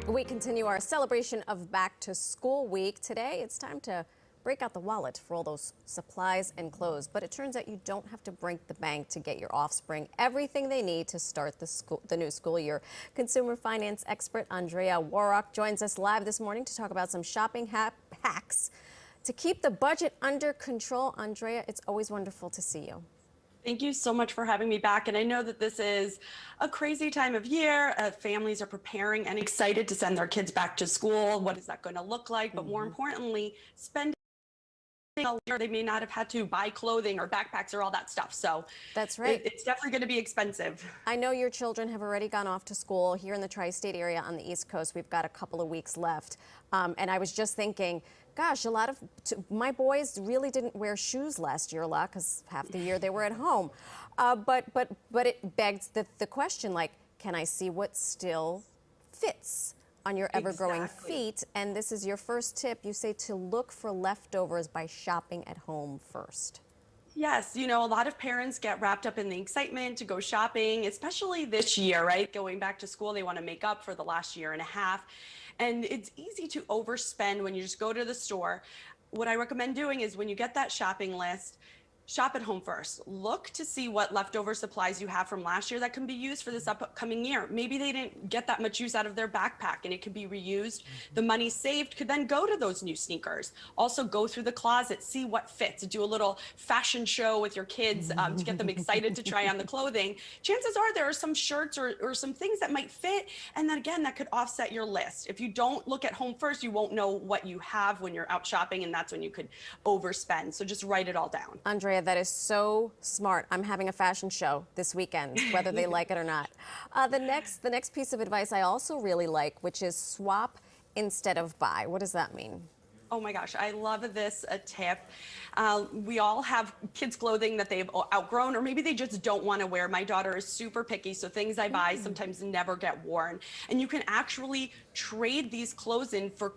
We continue our celebration of Back to School Week. Today, it's time to break out the wallet for all those supplies and clothes. But it turns out you don't have to break the bank to get your offspring everything they need to start the new school year. Consumer finance expert Andrea Woroch joins us live this morning to talk about some shopping hacks to keep the budget under control. Andrea, it's always wonderful to see you. Thank you so much for having me back. And I know that this is a crazy time of year. Families are preparing and excited to send their kids back to school. What is that going to look like? But more importantly, spending a year they may not have had to buy clothing or backpacks or all that stuff. So that's right. It's definitely going to be expensive. I know your children have already gone off to school here in the tri-state area on the East Coast. We've got a couple of weeks left. And I was just thinking, gosh, my boys really didn't wear shoes last year a lot because half the year they were at home. But it begs the question, like, can I see what still fits on your ever-growing feet? And this is your first tip. You say to look for leftovers by shopping at home first. Yes, you know, a lot of parents get wrapped up in the excitement to go shopping, especially this year, right? Going back to school, they want to make up for the last year and a half. And it's easy to overspend when you just go to the store. What I recommend doing is when you get that shopping list, shop at home first. Look to see what leftover supplies you have from last year that can be used for this upcoming year. Maybe they didn't get that much use out of their backpack and it could be reused. The money saved could then go to those new sneakers. Also go through the closet, see what fits. Do a little fashion show with your kids to get them excited to try on the clothing. Chances are there are some shirts or some things that might fit. And then again, that could offset your list. If you don't look at home first, you won't know what you have when you're out shopping, and that's when you could overspend. So just write it all down. Andrea, that is so smart. I'm having a fashion show this weekend, whether they like it or not. The next piece of advice I also really like, which is swap instead of buy. What does that mean? Oh my gosh, I love this tip. We all have kids' clothing that they've outgrown, or maybe they just don't want to wear. My daughter is super picky, so things I buy sometimes never get worn. And you can actually trade these clothes in for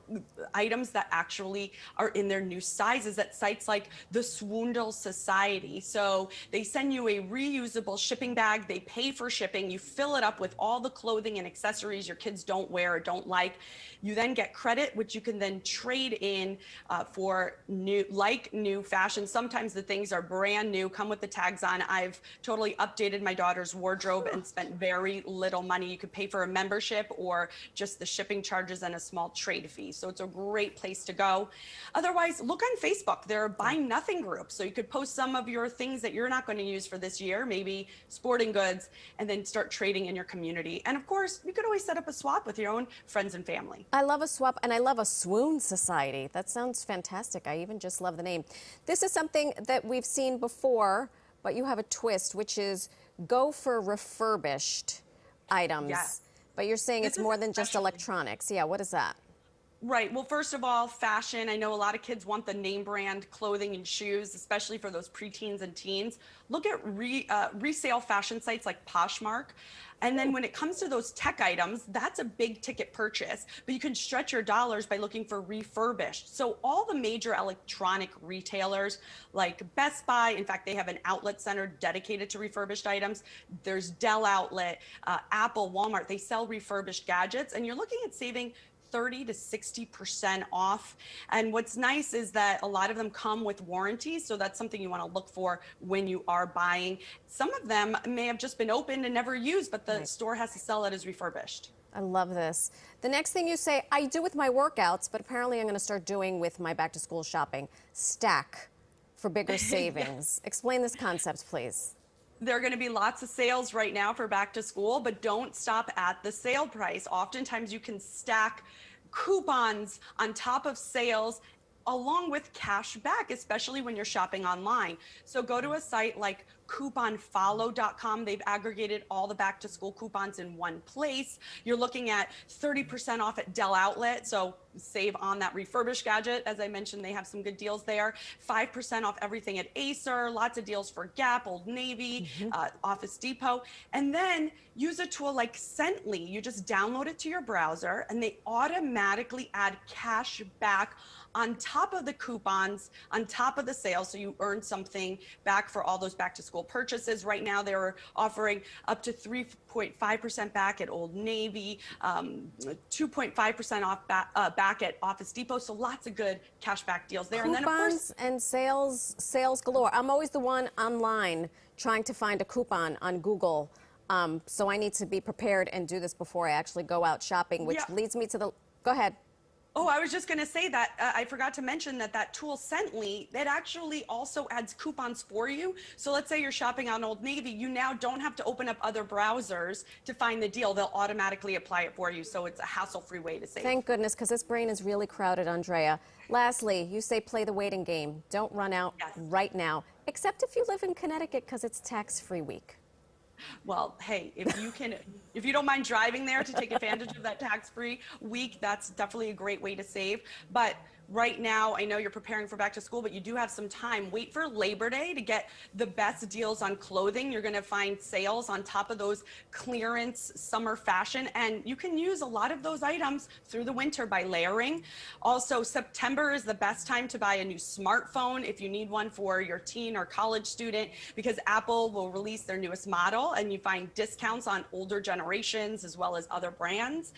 items that actually are in their new sizes at sites like the Swoondle Society. So they send you a reusable shipping bag, they pay for shipping, you fill it up with all the clothing and accessories your kids don't wear or don't like. You then get credit, which you can then trade in for new fashion. Sometimes the things are brand new, come with the tags on. I've totally updated my daughter's wardrobe and spent very little money. You could pay for a membership or just the shipping charges and a small trade fee. So it's a great place to go. Otherwise, look on Facebook. There are buy nothing groups. So you could post some of your things that you're not going to use for this year, maybe sporting goods, and then start trading in your community. And of course, you could always set up a swap with your own friends and family. I love a swap, and I love a swoon society. That sounds fantastic. I even just love the name. This is something that we've seen before, but you have a twist, which is go for refurbished items. Yeah. But you're saying it's more than just electronics. Yeah, what is that? Right. Well, first of all, fashion. I know a lot of kids want the name brand clothing and shoes, especially for those preteens and teens. Look at resale fashion sites like Poshmark. And then when it comes to those tech items, that's a big ticket purchase, but you can stretch your dollars by looking for refurbished. So all the major electronic retailers like Best Buy, in fact, they have an outlet center dedicated to refurbished items. There's Dell Outlet, Apple, Walmart, they sell refurbished gadgets, and you're looking at saving 30 to 60% off. And what's nice is that a lot of them come with warranties, so that's something you want to look for when you are buying. Some of them may have just been opened and never used, but the store has to sell it as refurbished. I love this. The next thing you say, I do with my workouts, but apparently I'm going to start doing with my back to school shopping. Stack for bigger savings. Explain this concept, please. There are going to be lots of sales right now for back to school, but don't stop at the sale price. Oftentimes you can stack coupons on top of sales along with cash back, especially when you're shopping online. So go to a site like couponfollow.com. They've aggregated all the back to school coupons in one place. You're looking at 30% off at Dell Outlet. So save on that refurbished gadget. As I mentioned, they have some good deals there. 5% off everything at Acer, lots of deals for Gap, Old Navy, Office Depot. And then use a tool like Cently. You just download it to your browser and they automatically add cash back on top of the coupons, on top of the sale. So you earn something back for all those back to school school purchases. Right now, they're offering up to 3.5% back at Old Navy, 2.5% off back at Office Depot. So lots of good cashback deals there. Coupons and then, of course, and sales galore. I'm always the one online trying to find a coupon on Google. So I need to be prepared and do this before I actually go out shopping, which leads me to the, go ahead. Oh, I was just going to say that I forgot to mention that tool Cently, that actually also adds coupons for you. So let's say you're shopping on Old Navy, you now don't have to open up other browsers to find the deal. They'll automatically apply it for you. So it's a hassle-free way to save. Thank goodness, because this brain is really crowded, Andrea. Lastly, you say play the waiting game. Don't run out right now, except if you live in Connecticut, because it's tax-free week. Well, hey, if you don't mind driving there to take advantage of that tax-free week, that's definitely a great way to save. But right now, I know you're preparing for back to school, but you do have some time. Wait for Labor Day to get the best deals on clothing. You're going to find sales on top of those clearance summer fashion, and you can use a lot of those items through the winter by layering. Also, September is the best time to buy a new smartphone if you need one for your teen or college student, because Apple will release their newest model, and you find discounts on older generations as well as other brands.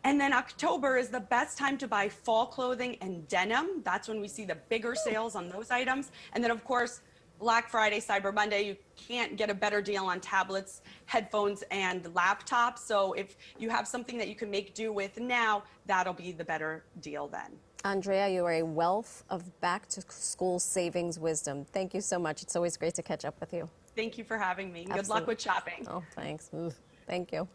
And then October is the best time to buy fall clothing and denim. That's when we see the bigger sales on those items. And then, of course, Black Friday, Cyber Monday, you can't get a better deal on tablets, headphones, and laptops. So if you have something that you can make do with now, that'll be the better deal then. Andrea, you are a wealth of back-to-school savings wisdom. Thank you so much. It's always great to catch up with you. Thank you for having me. Absolutely. Good luck with shopping. Oh, thanks. Ooh, thank you.